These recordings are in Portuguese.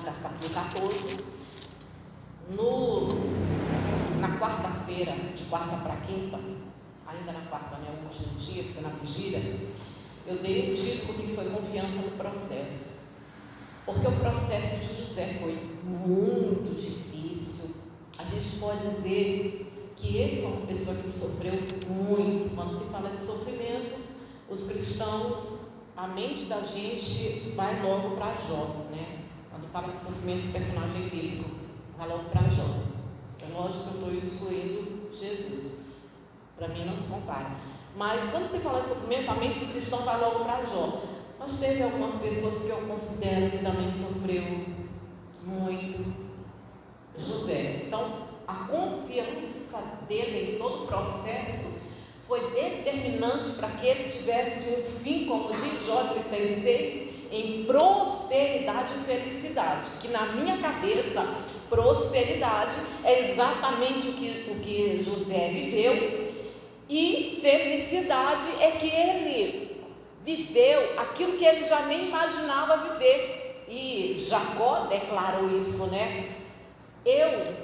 Lucas capítulo 14. Na quarta-feira, de quarta para quinta, ainda na quarta, né, o último dia, que foi na vigília, eu dei um título que foi Confiança no Processo. Porque o processo de José foi muito difícil. A gente pode dizer que ele foi uma pessoa que sofreu muito. Quando se fala de sofrimento, os cristãos, a mente da gente vai logo para Jó, né? Quando fala de sofrimento de personagem bíblico, vai logo para Jó. É lógico que eu estou excluindo Jesus. Para mim não se compara. Mas quando se fala de sofrimento, a mente do cristão vai logo para Jó. Mas teve algumas pessoas que eu considero que também sofreu muito. José. Então, a confiança dele em todo o processo foi determinante para que ele tivesse um fim, como diz Jó 36, em prosperidade e felicidade. Que na minha cabeça, prosperidade é exatamente o que José viveu, e felicidade é que ele viveu aquilo que ele já nem imaginava viver. E Jacó declarou isso, né? Eu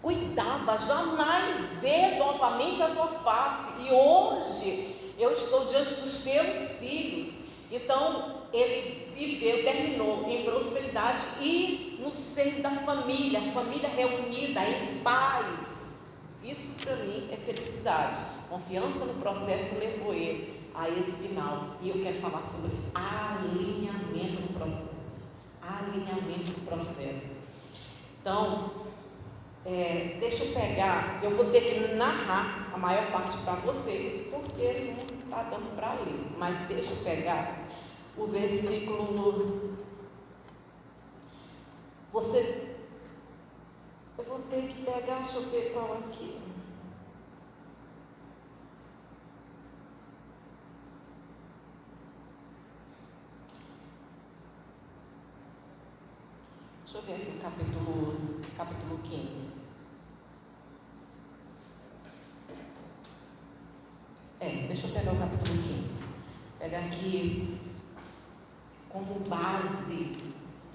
cuidava jamais ver novamente a tua face, e hoje eu estou diante dos teus filhos. Então ele viveu, terminou em prosperidade e no seio da família reunida em paz. Isso para mim é felicidade. Confiança no processo levou ele a esse final. E eu quero falar sobre alinhamento no processo. Alinhamento no processo. Então, deixa eu pegar. Eu vou ter que narrar a maior parte para vocês, porque não está dando para ler. Mas deixa eu pegar o versículo. Eu vou ter que pegar, deixa eu ver qual aqui. Deixa eu ver aqui o capítulo 15. Deixa eu pegar o capítulo 15. Pegar aqui como base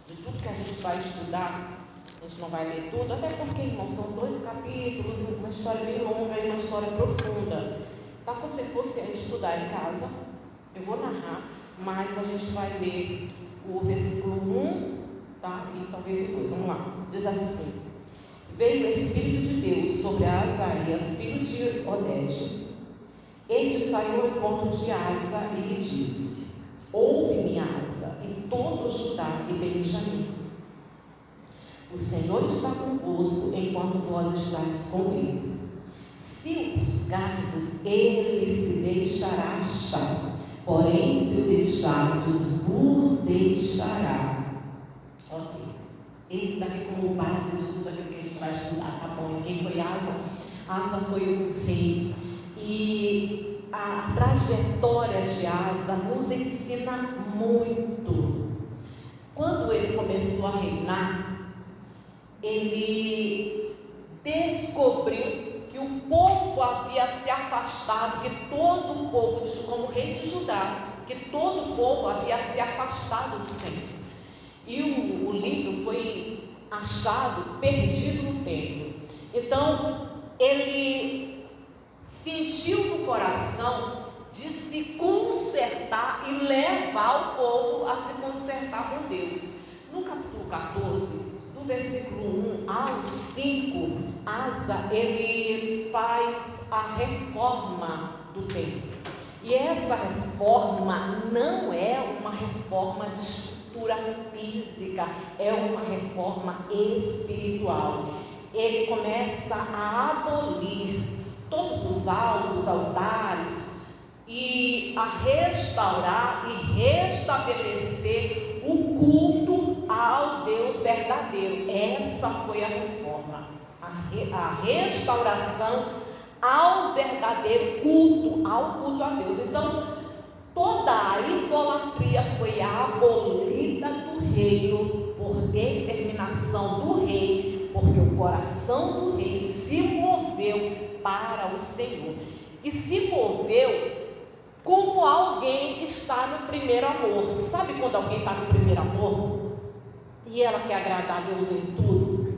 de tudo que a gente vai estudar. A gente não vai ler tudo, até porque, irmão, são 2 capítulos, uma história bem longa e uma história profunda. Tá? Você estudar em casa, eu vou narrar, mas a gente vai ler o versículo 1, tá? E talvez depois, vamos lá. Diz assim: veio o Espírito de Deus sobre Azarias, filho de Oded. Este saiu ao encontro de Asa e lhe disse: ouve-me, Asa, e todo Judá e Benjamim. O Senhor está convosco enquanto vós estáis com ele. Se o buscardes, ele se deixará achar. Porém, se o deixardes, vos deixará. Ok. Esse daqui como base de tudo aquilo que a gente vai estudar, tá bom? E quem foi Asa? Asa foi o rei. E a trajetória de Asa nos ensina muito. Quando ele começou a reinar, ele descobriu que o povo havia se afastado, que todo o povo, como rei de Judá, que todo o povo havia se afastado do Senhor. E o livro foi achado, perdido no templo. Então, ele sentiu no coração de se consertar e levar o povo a se consertar com Deus. No capítulo 14, do versículo 1 ao 5, Asa, ele faz a reforma do templo. E essa reforma não é uma reforma de estrutura física, é uma reforma espiritual. Ele começa a abolir todos os altares e a restaurar e restabelecer o culto ao Deus verdadeiro. Essa foi a reforma, a restauração ao verdadeiro culto, ao culto a Deus. Então, toda a idolatria foi abolida do reino por determinação do rei, porque o coração do rei se moveu para o Senhor. E se moveu como alguém que está no primeiro amor. Sabe quando alguém está no primeiro amor? e ela quer agradar a Deus em tudo,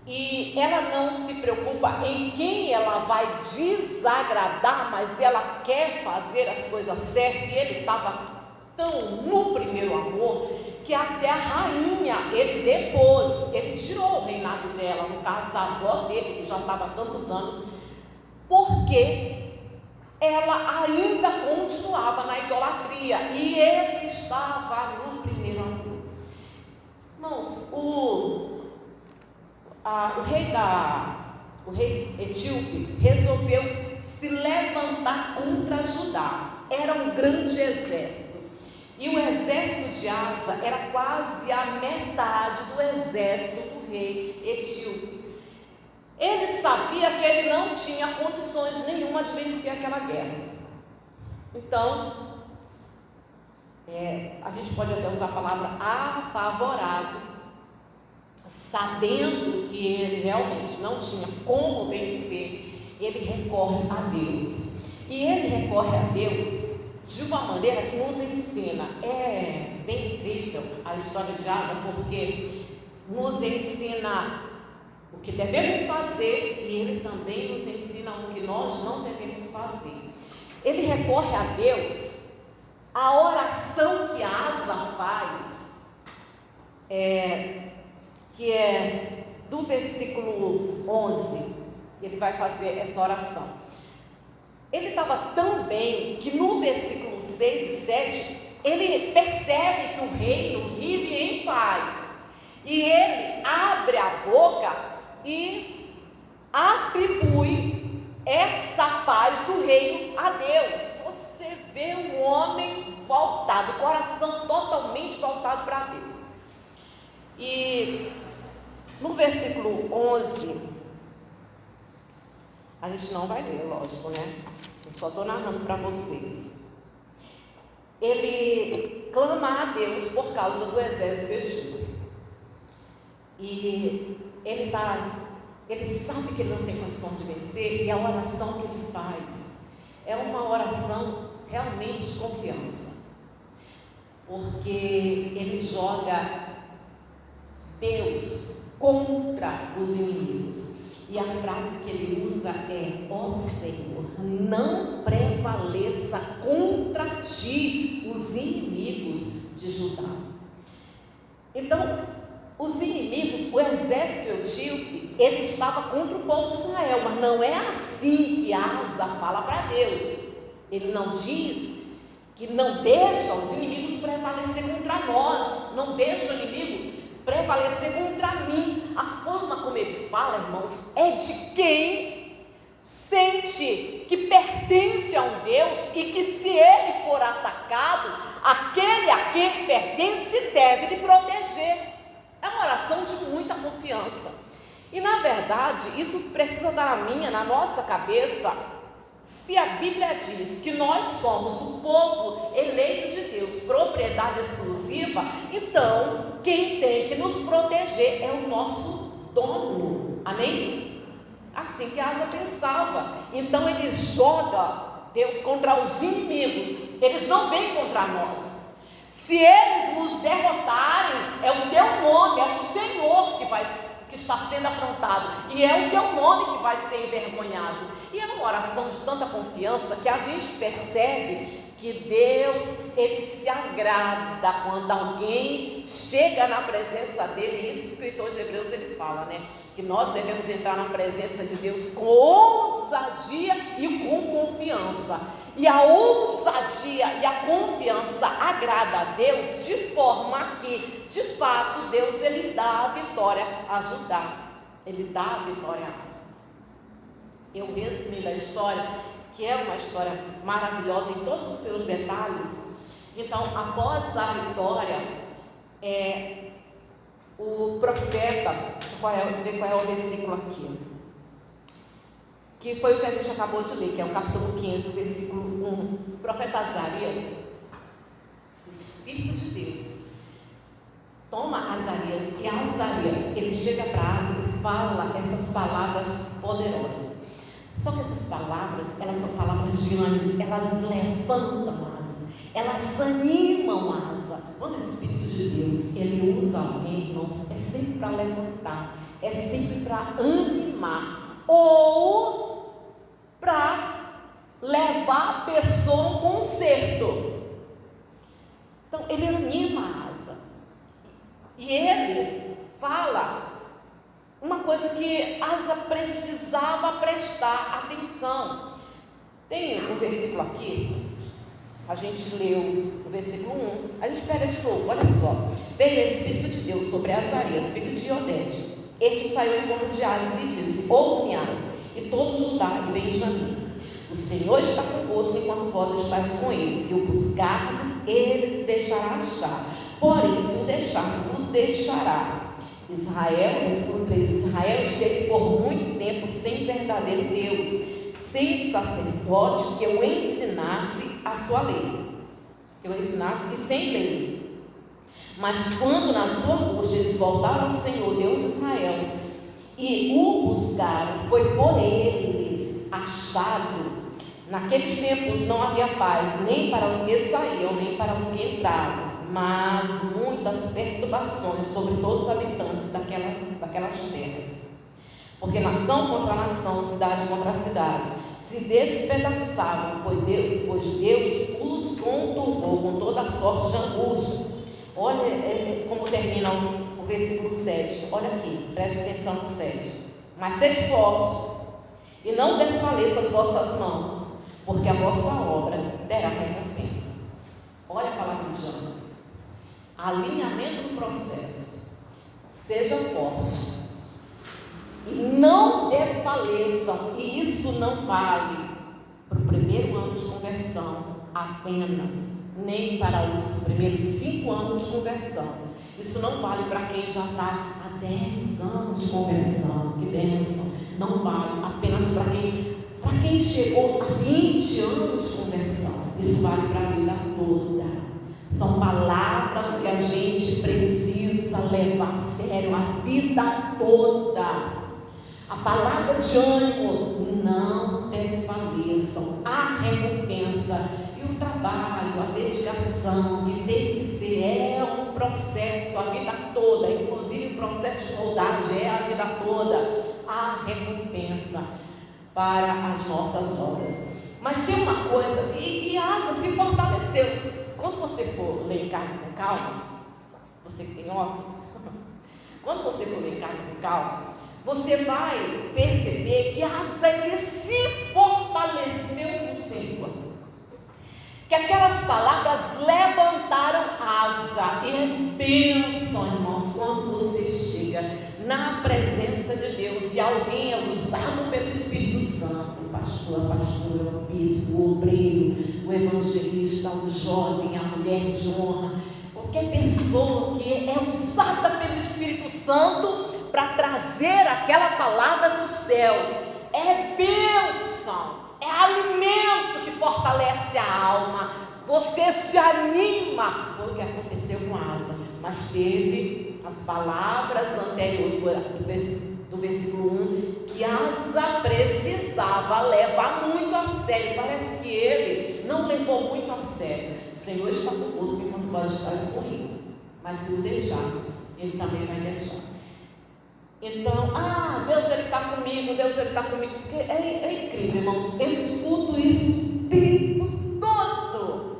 e ela não se preocupa em quem ela vai desagradar, mas ela quer fazer as coisas certas, e ele estava tão no primeiro amor, que até a rainha, ele tirou o reinado dela, no caso a avó dele, que já estava há tantos anos, porque ela ainda continuava na idolatria, e ele estava no primeiro amor. Irmãos, o rei etíope resolveu se levantar contra Judá. Era um grande exército, e o exército de Asa era quase a metade do exército do rei etíope. Ele sabia que ele não tinha condições nenhuma de vencer aquela guerra. Então, a gente pode até usar a palavra apavorado, sabendo que ele realmente não tinha como vencer, ele recorre a Deus. E ele recorre a Deus de uma maneira que nos ensina. É bem incrível a história de Asa, porque nos ensina o que devemos fazer, e ele também nos ensina o que nós não devemos fazer. Ele recorre a Deus. A oração que Asa faz, que é do versículo 11, ele vai fazer essa oração. Ele estava tão bem que no versículo 6 e 7, ele percebe que o reino vive em paz, e ele abre a boca e atribui essa paz do reino a Deus. Você vê um homem voltado, coração totalmente voltado para Deus. E no versículo 11, a gente não vai ler, lógico, né? Eu só estou narrando para vocês. Ele clama a Deus por causa do exército etíope. E ele sabe que ele não tem condição de vencer, e a oração que ele faz é uma oração realmente de confiança, porque ele joga Deus contra os inimigos. E a frase que ele usa é: ó Senhor, não prevaleça contra ti os inimigos de Judá. Então, os inimigos, o exército etíope, ele estava contra o povo de Israel, mas não é assim que Asa fala para Deus. Ele não diz que não deixa os inimigos prevalecer contra nós, não deixa o inimigo prevalecer contra mim. A forma como ele fala, irmãos, é de quem sente que pertence a um Deus, e que se ele for atacado, aquele a quem ele pertence deve lhe proteger. É uma oração de muita confiança. E na verdade, isso precisa dar na nossa cabeça. Se a Bíblia diz que nós somos o povo eleito de Deus, propriedade exclusiva, então quem tem que nos proteger é o nosso dono. Amém? Assim que Asa pensava. Então ele joga Deus contra os inimigos. Eles não vêm contra nós. Se eles nos derrotarem, é o teu nome, é o Senhor que está sendo afrontado, e é o teu nome que vai ser envergonhado. E é uma oração de tanta confiança que a gente percebe que Deus, ele se agrada quando alguém chega na presença dele. E isso o escritor de Hebreus, ele fala, né? Que nós devemos entrar na presença de Deus com ousadia e com confiança. E a ousadia e a confiança agrada a Deus, de forma que, de fato, Deus, ele dá a vitória a Judá. Ele dá a vitória a Asa. Eu resumi da história, que é uma história maravilhosa em todos os seus detalhes. Então, após a vitória, o profeta, deixa eu ver qual é o versículo aqui, que foi o que a gente acabou de ler, que é o capítulo 15, o versículo 1. O profeta Azarias, o Espírito de Deus, toma Azarias, e Azarias, ele chega para Asa e fala essas palavras poderosas. Só que essas palavras, elas são palavras de ânimo, elas levantam Asa, elas animam Asa. Quando o Espírito de de Deus, ele usa alguém, irmãos, é sempre para levantar, é sempre para animar, ou para levar a pessoa a um conserto. Então, ele anima a Asa. E ele fala uma coisa que Asa precisava prestar atenção. Tem um versículo aqui, a gente leu o versículo 1, a gente pega de novo, olha só. Veio o Espírito de Deus sobre Azarias, filho de Odede. Este saiu em encontro de Asa e lhe disse: ouve-me, Asa, e todo Judá e Benjamim. O Senhor está convosco enquanto vós estáis com ele. Se o buscardes, ele se deixará achar. Porém, se o deixar, vos deixará. Israel, versículo 3, Israel esteve por muito tempo sem verdadeiro Deus, sem sacerdote que o ensinasse a sua lei, que o ensinasse, e sem lei. Mas quando na sua angústia eles voltaram ao Senhor, Deus de Israel, e o buscaram, foi por eles achado. Naqueles tempos não havia paz, nem para os que saíam, nem para os que entravam, mas muitas perturbações sobre todos os habitantes daquelas terras. Porque nação contra nação, cidade contra cidade, se despedaçavam, pois Deus os conturbou com toda a sorte de angústia. Olha como termina o versículo 7, olha aqui, preste atenção no 7. Mas sede fortes, e não desfaleça as vossas mãos, porque a vossa obra terá recompensa. Olha a palavra de João. Alinhamento do processo. Seja forte e não desfaleçam. E isso não vale para o primeiro ano de conversão apenas, nem para os primeiros 5 anos de conversão. Isso não vale para quem já está há 10 anos de conversão. Que bênção. Não vale apenas para quem chegou a 20 anos de conversão. Isso vale para a vida toda. São palavras que a gente precisa levar a sério a vida toda. A palavra de ânimo: não desfaleçam. A recompensa e o trabalho, a dedicação que tem que ser, é um processo a vida toda. Inclusive o processo de moldagem é a vida toda. A recompensa para as nossas obras. Mas tem uma coisa, e Asa se fortaleceu. Quando você for ler em casa com calma, você que tem óculos, quando você for ler em casa com calma, você vai perceber que Asa, ele se fortaleceu no Senhor. Que aquelas palavras levantaram Asa. E é bênção, irmãos, quando você chega na presença de Deus e alguém é usado pelo Espírito Santo, o pastor, a pastora, o bispo, o obreiro, o evangelista, o jovem, a mulher de honra, qualquer pessoa que é usada pelo Espírito Santo para trazer aquela palavra do céu, é bênção, é alimento que fortalece a alma. Você se anima. Foi o que aconteceu com Asa. Mas teve as palavras anteriores do versículo 1, que Asa precisava levar muito a sério. Parece que ele não levou muito a sério. O Senhor está convosco enquanto vós estáis comigo, mas se o deixarmos, ele também vai deixar. Então, Deus ele está comigo, Deus ele está comigo, porque é incrível, irmãos. Eu escuto isso o tempo todo.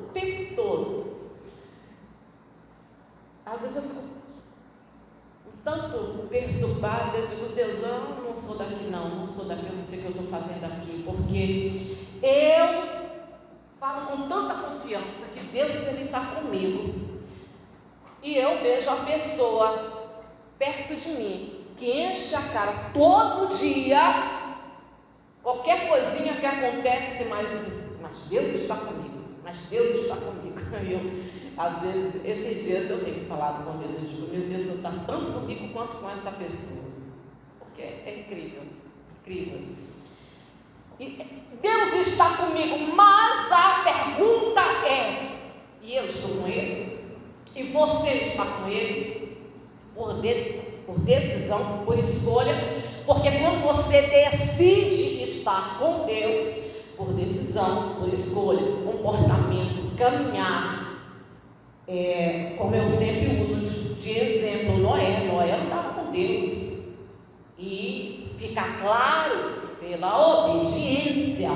Às vezes eu fico um tanto perturbada. Eu digo: Deus, eu não sou daqui, não sou daqui, eu não sei o que eu estou fazendo aqui, porque eu falo com tanta confiança que Deus ele está comigo, e eu vejo a pessoa perto de mim que enche a cara todo dia, qualquer coisinha que acontece, mas Deus está comigo, Deus está comigo. Às vezes, esses dias eu tenho falado com Deus, eu digo: meu Deus, Deus está tanto comigo quanto com essa pessoa, porque é incrível. E Deus está comigo, mas a pergunta é: e eu estou com Ele? E você está com Ele? Por decisão, por escolha? Porque quando você decide estar com Deus, por decisão, por escolha, comportamento, caminhar, como eu sempre uso de exemplo Noé. Noé andava com Deus. E fica claro, pela obediência,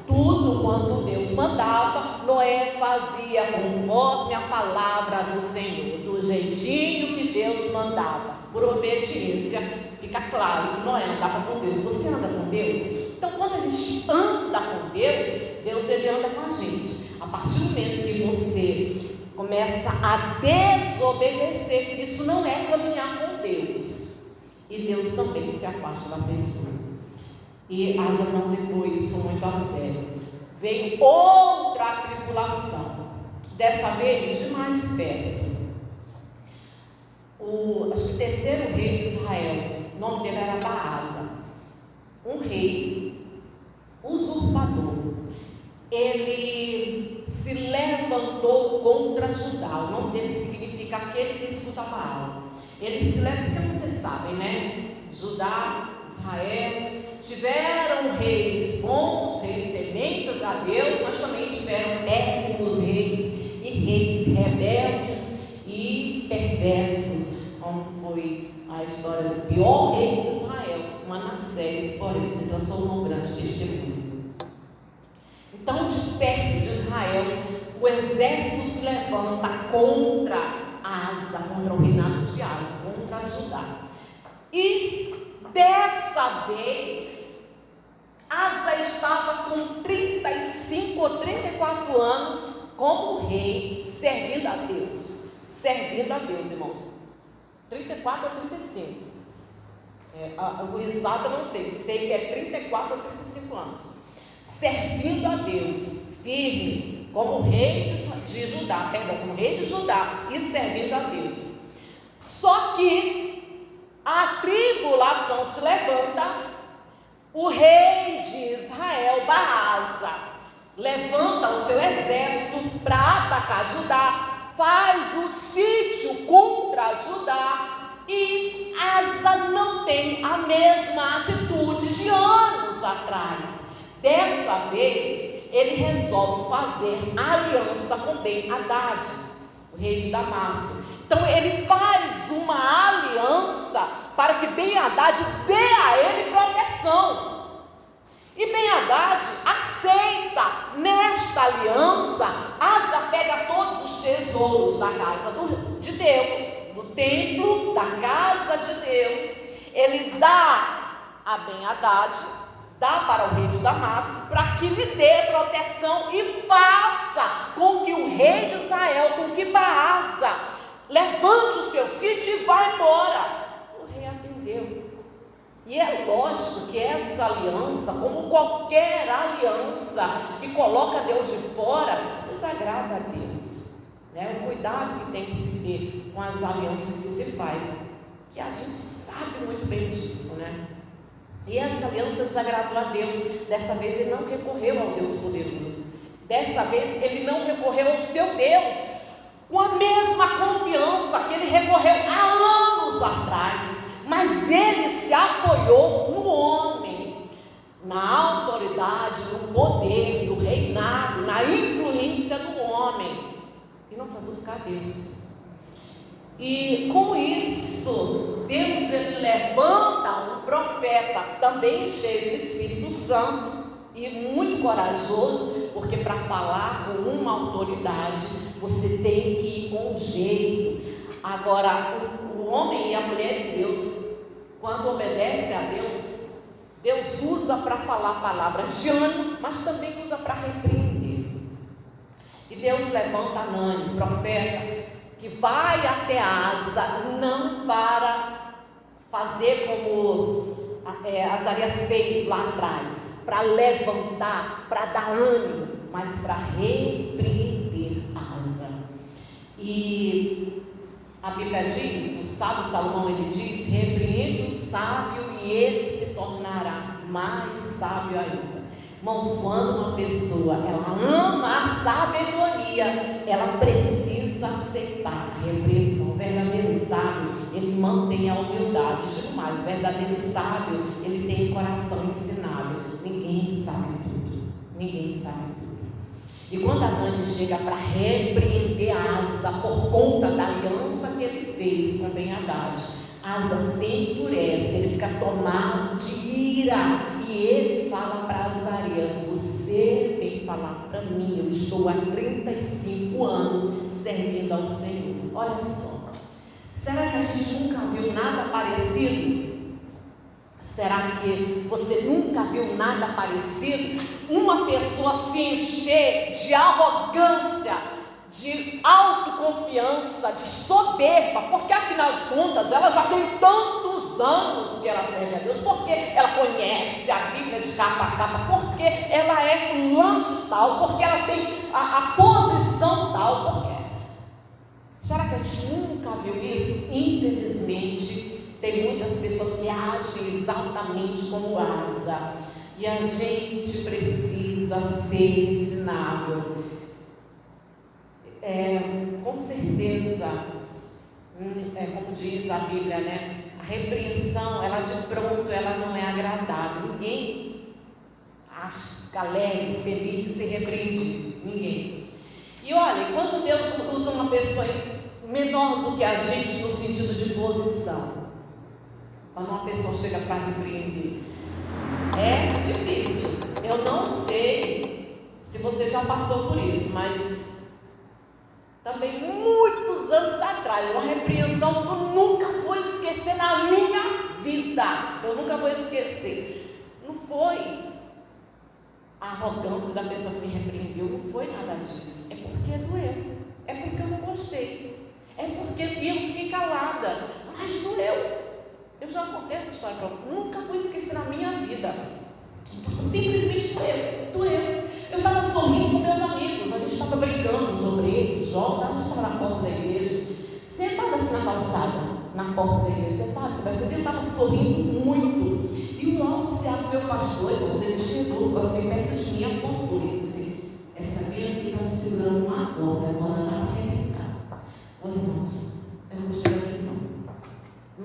tudo quanto Deus mandava, Noé fazia conforme a palavra do Senhor, do jeitinho que Deus mandava, por obediência. Fica claro que Noé andava com Deus. Você anda com Deus? Então, quando a gente anda com Deus, Deus ele anda com a gente. A partir do momento que você começa a desobedecer, isso não é caminhar com Deus. E Deus também se afasta da pessoa. E Asa não levou isso muito a sério. Veio outra tribulação, dessa vez de mais perto. Acho que o terceiro rei de Israel, o nome dele era Baasa, um rei usurpador. Ele se levantou contra Judá. O nome dele significa aquele que escuta Baal. Ele se levantou, porque vocês sabem, né? Judá, Israel, tiveram reis bons, reis tementes a Deus, mas também tiveram péssimos reis e reis rebeldes e perversos, como foi a história do pior rei de Israel, Manassés, porém se transformou num grande testemunho. Então, de perto de Israel, o exército se levanta contra Asa, contra o reinado de Asa, contra Judá. E dessa vez, Asa estava com 35 ou 34 anos como rei, servindo a Deus. Servindo a Deus, irmãos. 34 ou 35. O exato eu não sei que é 34 ou 35 anos. Servindo a Deus, firme, como rei de Judá, como rei de Judá e servindo a Deus. Só que a tribulação se levanta, o rei de Israel, Baasa, levanta o seu exército para atacar Judá, faz o sítio contra Judá, e Asa não tem a mesma atitude de anos atrás. Dessa vez, ele resolve fazer aliança com Ben-Hadad, o rei de Damasco. Então, ele faz uma aliança para que Ben-Hadad dê a ele proteção. E Ben-Hadad aceita. Nesta aliança, Asa pega todos os tesouros da casa de Deus, do templo, da casa de Deus. Ele dá a Ben-Hadad, dá para o rei de Damasco, para que lhe dê proteção e faça com que o rei de Israel, com que Baasa, levante o seu sítio e vá embora. O rei atendeu. E é lógico que essa aliança, como qualquer aliança que coloca Deus de fora, desagrada a Deus. O cuidado que tem que se ter com as alianças que se faz, que a gente sabe muito bem disso, né? E essa aliança desagradou a Deus. Dessa vez ele não recorreu ao Deus poderoso. Dessa vez ele não recorreu ao seu Deus com a mesma confiança que ele recorreu há anos atrás. Mas ele se apoiou no homem, na autoridade, no poder, no reinado, na influência do homem, e não foi buscar Deus. E com isso, Deus ele levanta um profeta também cheio do Espírito Santo e muito corajoso, porque para falar com uma autoridade você tem que ir com jeito. Agora, o homem e a mulher de Deus, quando obedece a Deus, Deus usa para falar palavras de ânimo, mas também usa para repreender. E Deus levanta Anani, profeta, que vai até Asa, não para fazer como Azarias fez lá atrás, para levantar, para dar ânimo, mas para repreender Asa. E a Bíblia diz, o sábio Salomão ele diz: repreende o sábio e ele se tornará mais sábio ainda. Irmãos, quando uma pessoa ela ama a sabedoria, ela precisa aceitar a repreensão. O verdadeiro sábio, ele mantém a humildade. Digo mais, o verdadeiro sábio, ele tem o coração ensinável. Ninguém sabe tudo. Ninguém sabe tudo. E quando Anani chega para repreender Asa por conta da aliança que ele fez com Ben-Hadad, Asa se endurece, ele fica tomado de ira, e ele fala para Azarias: você vem falar para mim, eu estou há 35 anos servindo ao Senhor. Olha só, será que a gente nunca viu nada parecido? Será que você nunca viu nada parecido? Uma pessoa se encher de arrogância, de autoconfiança, de soberba, porque afinal de contas ela já tem tantos anos que ela serve a Deus, porque ela conhece a Bíblia de capa a capa, porque ela é fulano de tal, porque ela tem a posição tal, porque... Será que a gente nunca viu isso? Infelizmente, tem muitas pessoas que agem exatamente como Asa, e a gente precisa ser ensinável. Com certeza, como diz a Bíblia, né? A repreensão, ela de pronto, ela não é agradável. Ninguém fica alegre, feliz de ser repreendido. Ninguém. E olha, quando Deus usa uma pessoa menor do que a gente no sentido de posição, quando uma pessoa chega para repreender, é difícil. Eu não sei se você já passou por isso, mas também muitos anos atrás, uma repreensão que eu nunca vou esquecer na minha vida. Eu nunca vou esquecer. Não foi a arrogância da pessoa que me repreendeu, não foi nada disso. É porque doeu. É porque eu não gostei. É porque eu fiquei calada. Mas doeu. Eu já contei essa história para você. Nunca vou esquecer na minha vida. Simplesmente doeu. Eu estava sorrindo com meus amigos. A gente estava brincando, os obreiros, jovens. A gente estava na porta da igreja, sentado assim na calçada, na porta da igreja, sentado, conversando. Eu estava sorrindo muito. E o auxiliar do meu pastor, ele chegou assim perto de mim, apontou e disse assim: essa minha aqui está segurando uma corda, agora dá para arrebentar. Olha, irmãos, eu não gostei daqui não.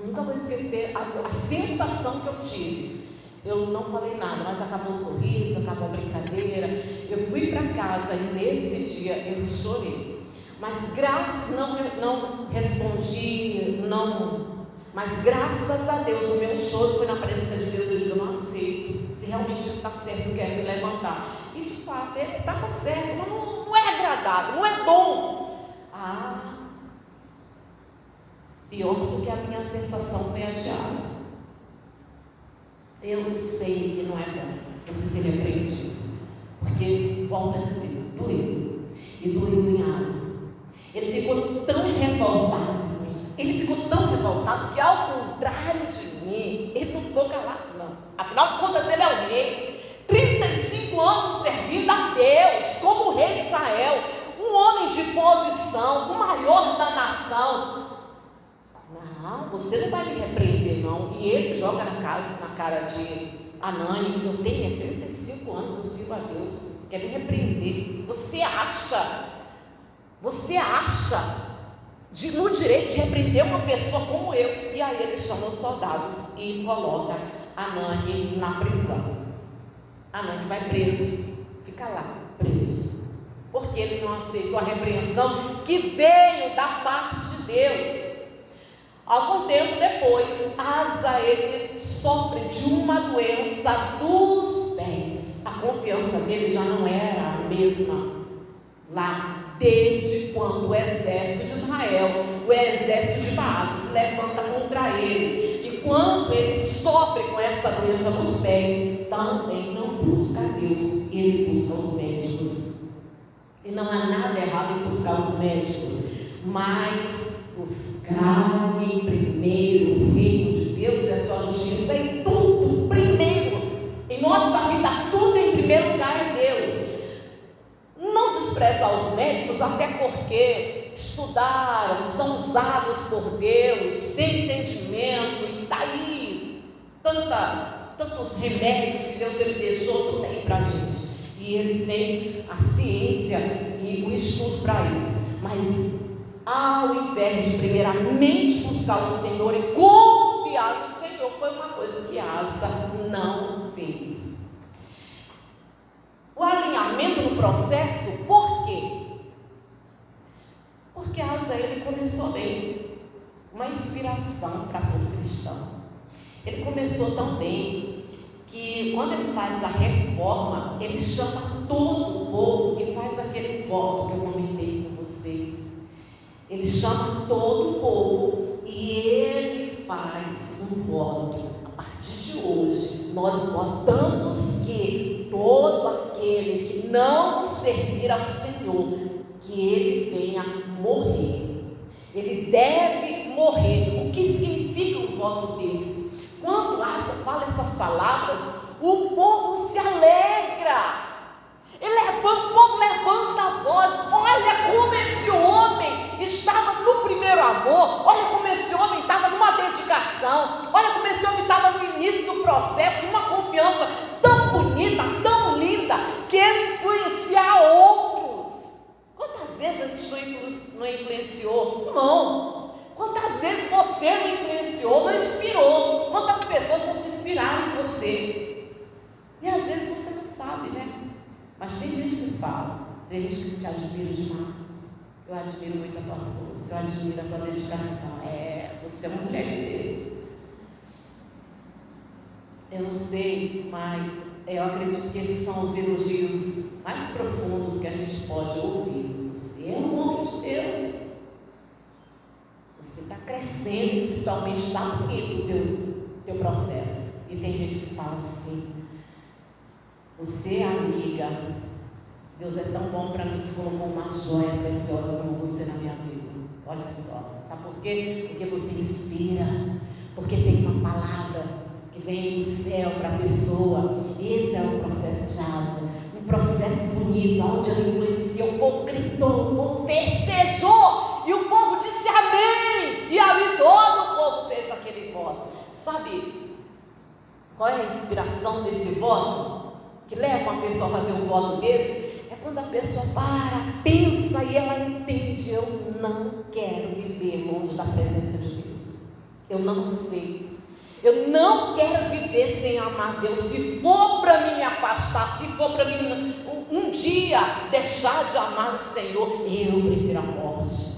Nunca vou esquecer a sensação que eu tive. Eu não falei nada, mas acabou o sorriso, acabou a brincadeira. Eu fui para casa e nesse dia eu chorei. Mas não respondi, mas graças a Deus, o meu choro foi na presença de Deus. Eu digo: eu não aceito. Se realmente ele está certo, eu quero me levantar. E de fato, ele estava certo, mas não é agradável, não é bom. Pior do que a minha sensação foi a de Asa. Eu sei que não é bom você ser repreendido, porque, volta a dizer, doeu. E doeu em Asa. Ele ficou tão revoltado, que, ao contrário de mim, ele não ficou calado, não. Afinal de contas, ele é o rei. 35 anos servindo a Deus, como rei de Israel, um homem de posição, o maior da nação. Não, você não vai me repreender, não. E ele joga na cara de Anani: eu tenho 35 anos, eu sirvo a Deus, você quer me repreender? Você acha no direito de repreender uma pessoa como eu? E aí ele chama os soldados e coloca Anani na prisão. Anani vai preso, fica lá, preso, porque ele não aceitou a repreensão que veio da parte de Deus. Algum tempo depois, Asa, ele sofre de uma doença dos pés. A confiança dele já não era a mesma lá, desde quando o exército de Israel, o exército de Baasa, se levanta contra ele. E quando ele sofre com essa doença nos pés, também não busca Deus, ele busca os médicos. E não há nada errado em buscar os médicos, mas buscar em primeiro o reino de Deus e a sua justiça, em tudo primeiro, em nossa vida, tudo em primeiro lugar é Deus. Não desprezar os médicos, até porque estudaram, são usados por Deus, têm entendimento, e está aí tantos remédios que Deus ele deixou, tudo aí para a gente, e eles têm a ciência e o estudo para isso. Mas ao invés de primeiramente buscar o Senhor e confiar no Senhor, foi uma coisa que Asa não fez. O alinhamento alinhamento no processo. Por quê? Porque Asa, ele começou bem, uma inspiração para todo cristão. Ele começou tão bem que quando ele faz a reforma, ele chama todo o povo e faz aquele voto que eu comentei com vocês. Ele chama todo o povo e ele faz um voto. A partir de hoje, nós votamos que todo aquele que não servir ao Senhor, que ele venha morrer. Ele deve morrer. O que significa um voto desse? Quando Asa fala essas palavras, o povo se alegra. O povo levanta a voz. Olha como esse homem estava no primeiro amor. Olha como esse homem estava numa dedicação. Olha como esse homem estava no início do processo, uma confiança tão bonita, tão linda, que ele influencia outros. Quantas vezes a gente não influenciou? Não. Quantas vezes você não influenciou, não inspirou? Quantas pessoas não se inspiraram em você? E às vezes você não sabe, né? Mas tem gente que fala, tem gente que te admira demais. Eu admiro muito a tua força, eu admiro a tua dedicação. Você é uma mulher de Deus. Eu não sei, mas eu acredito que esses são os elogios mais profundos que a gente pode ouvir. Você é um homem de Deus. Você está crescendo espiritualmente, está bonito o teu processo. E tem gente que fala assim: você, amiga, Deus é tão bom para mim que colocou uma joia preciosa como você na minha vida. Olha só, sabe por quê? Porque você inspira, porque tem uma palavra que vem do céu para a pessoa. Esse é o processo de Asa, um processo bonito, onde ele influencia, o povo gritou, o povo festejou, e o povo disse amém, e ali todo o povo fez aquele voto. Sabe qual é a inspiração desse voto? Que leva uma pessoa a fazer um voto desse? É quando a pessoa para, pensa e ela entende: eu não quero viver longe da presença de Deus, eu não aceito, eu não quero viver sem amar Deus. Se for para mim me afastar, se for para mim um dia deixar de amar o Senhor, eu prefiro a morte.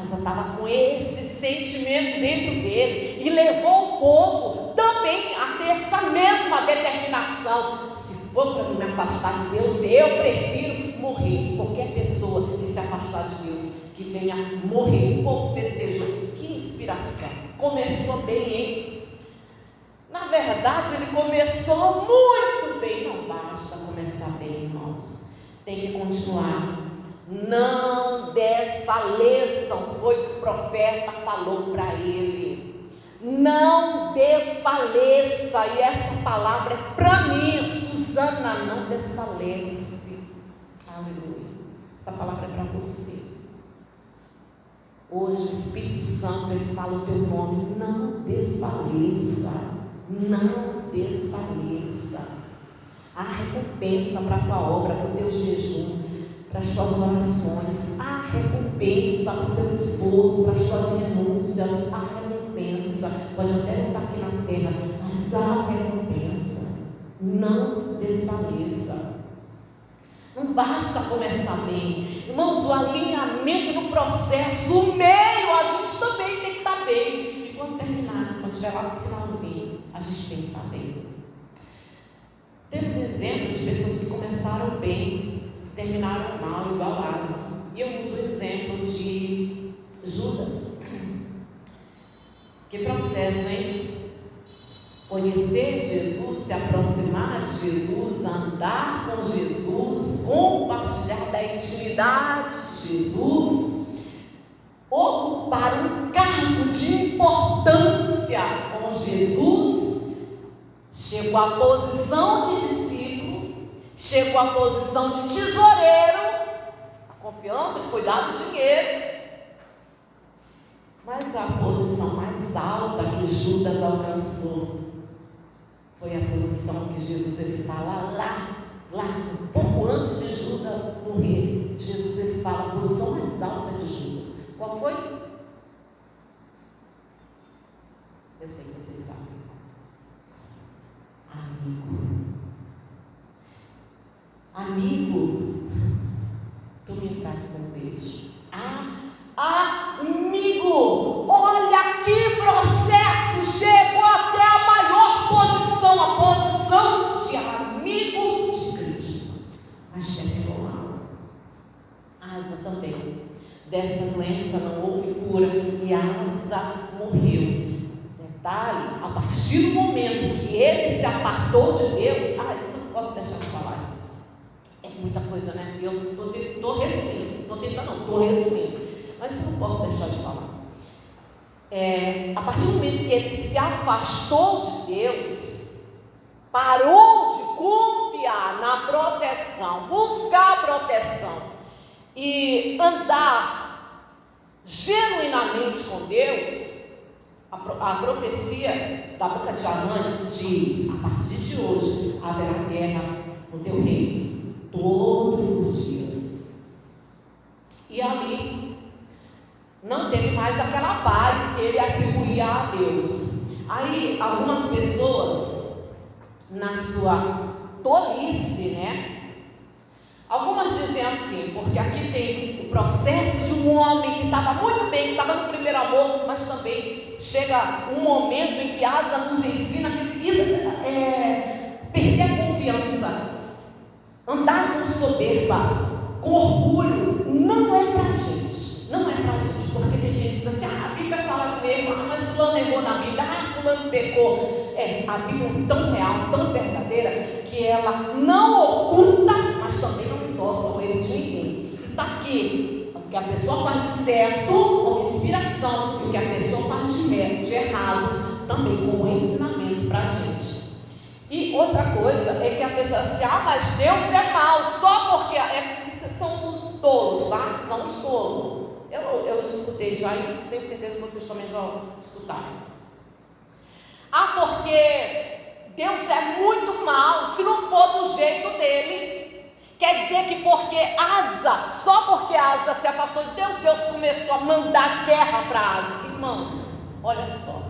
Asa estava com esse sentimento dentro dele e levou o povo também a ter essa mesma determinação. Se for para me afastar de Deus, eu prefiro morrer. Qualquer pessoa que se afastar de Deus, que venha morrer. O povo festejou. Que inspiração! Começou bem, hein? Na verdade, ele começou muito bem. Não basta começar bem, irmãos. Tem que continuar. Não desfaleçam, foi o que o profeta falou para ele. Não desfaleça, e essa palavra é para mim, Suzana, não desfalece. Aleluia. Essa palavra é para você. Hoje o Espírito Santo, ele fala o teu nome. Não desfaleça, não desfaleça. Há recompensa para a tua obra, para o teu jejum, para as tuas orações. Há recompensa para o teu esforço, para as tuas renúncias. Há recompensa. Pode até não estar aqui na terra, mas há recompensa. Não desfaleça. Não basta começar bem, irmãos. O alinhamento no processo, o meio, a gente também tem que estar bem. E quando terminar, quando estiver lá no finalzinho, a gente tem que estar bem. Temos exemplos de pessoas que começaram bem, terminaram mal, igual Asa. E eu uso o exemplo de Judas. Que processo, hein? Conhecer Jesus, se aproximar de Jesus, andar com Jesus, compartilhar da intimidade de Jesus, ocupar um cargo de importância com Jesus, chegou à posição de discípulo, chegou à posição de tesoureiro, a confiança de cuidar do dinheiro. Mas a posição mais alta que Judas alcançou foi a posição que Jesus, ele fala lá, um pouco antes de Judas morrer. Jesus, ele fala a posição mais alta de Judas. Qual foi? Eu sei que vocês sabem. Amigo. Amigo sepultura e Asa morreu. Detalhe, a partir do momento que ele se apartou de Deus, isso eu não posso deixar de falar isso. É muita coisa, né? Eu estou resumindo, estou resumindo, mas isso eu não posso deixar de falar. A partir do momento que ele se afastou de Deus, parou de confiar na proteção, buscar a proteção e andar genuinamente com Deus, a profecia da boca de Anani diz: a partir de hoje haverá guerra no teu reino todos os dias. E ali não teve mais aquela paz que ele atribuía a Deus. Aí algumas pessoas, na sua tolice, algumas dizem assim, porque aqui tem o processo de um homem que estava muito bem, que estava no primeiro amor, mas também chega um momento em que Asa nos ensina que precisa perder a confiança, andar com soberba, com orgulho, não é pra gente. Não é pra gente, porque tem gente que diz assim: a Bíblia fala com ele, mas fulano errou na Bíblia, fulano pecou. A Bíblia é tão real, tão verdadeira, que ela não oculta, mas também não endossa o erro de ninguém. E está aqui, o que a pessoa faz de certo com inspiração, e o que a pessoa faz de errado também com ensinamento para a gente. E outra coisa é que a pessoa diz assim: mas Deus é mau, só porque isso são os tolos, tá? São os tolos. Eu escutei já isso, tenho certeza que vocês também já escutaram. Porque Deus é muito mau, se não for do jeito dele. Quer dizer que só porque Asa se afastou de Deus, Deus começou a mandar guerra para Asa. Irmãos, olha só,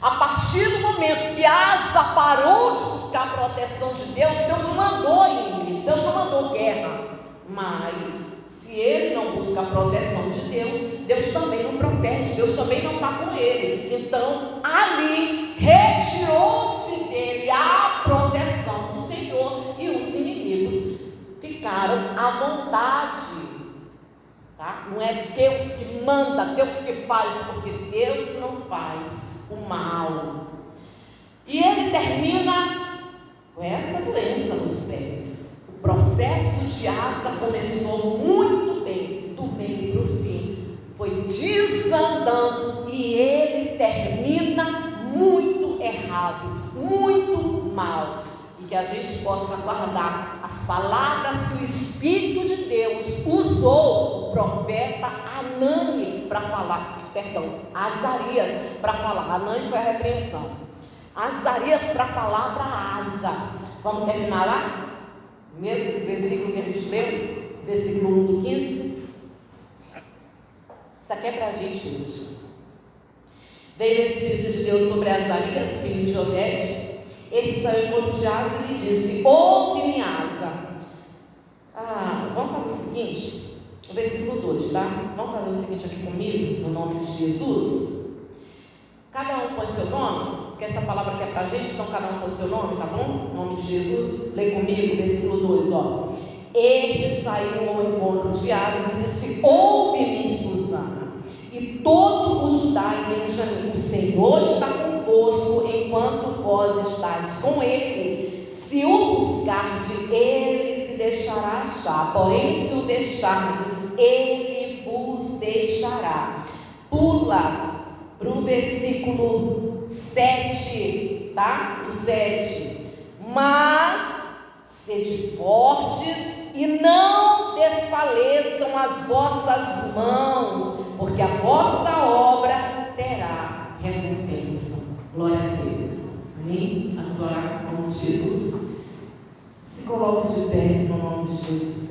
a partir do momento que Asa parou de buscar a proteção de Deus, Deus não mandou inimigo, Deus não mandou guerra. Mas se ele não busca a proteção de Deus, Deus também não protege, Deus também não está com ele. Então ali retirou-se dele a proteção do Senhor, e os inimigos ficaram à vontade, tá? Não é Deus que manda, Deus que faz, porque Deus não faz o mal. E ele termina com essa doença nos pés. O processo de Asa começou muito bem, do meio para o fim, foi desandando, e ele termina muito errado, muito mal. E que a gente possa guardar as palavras que o Espírito de Deus usou o profeta Anani para falar, Azarias para falar. Anani foi a repreensão, Azarias para falar para Asa. Vamos terminar lá? Mesmo versículo que a gente leu, versículo 1 do 15. Isso aqui é para a gente hoje. Veio o Espírito de Deus sobre Azarias, filho de Oded. Este saiu ao encontro de Asa e lhe disse: ouve-me, Asa. Vamos fazer o seguinte, o versículo 2, tá? Vamos fazer o seguinte aqui comigo, no nome de Jesus. Cada um põe seu nome, porque essa palavra aqui é para a gente, então cada um põe seu nome, tá bom? Em nome de Jesus, lê comigo, versículo 2, Este saiu ao encontro de Asa e disse: ouve-me, Susana, e todo o Judá e Benjamim, o Senhor está convosco, enquanto vós estáis com ele. Se o buscardes, ele se deixará achar, porém se o deixardes, ele vos deixará. Pula para o versículo 7, tá? O 7. Mas sede fortes e não desfaleçam as vossas mãos, porque a vossa obra terá recompensa. Glória a Deus. Amém? Vamos orar no nome de Jesus. Se coloque de pé no nome de Jesus.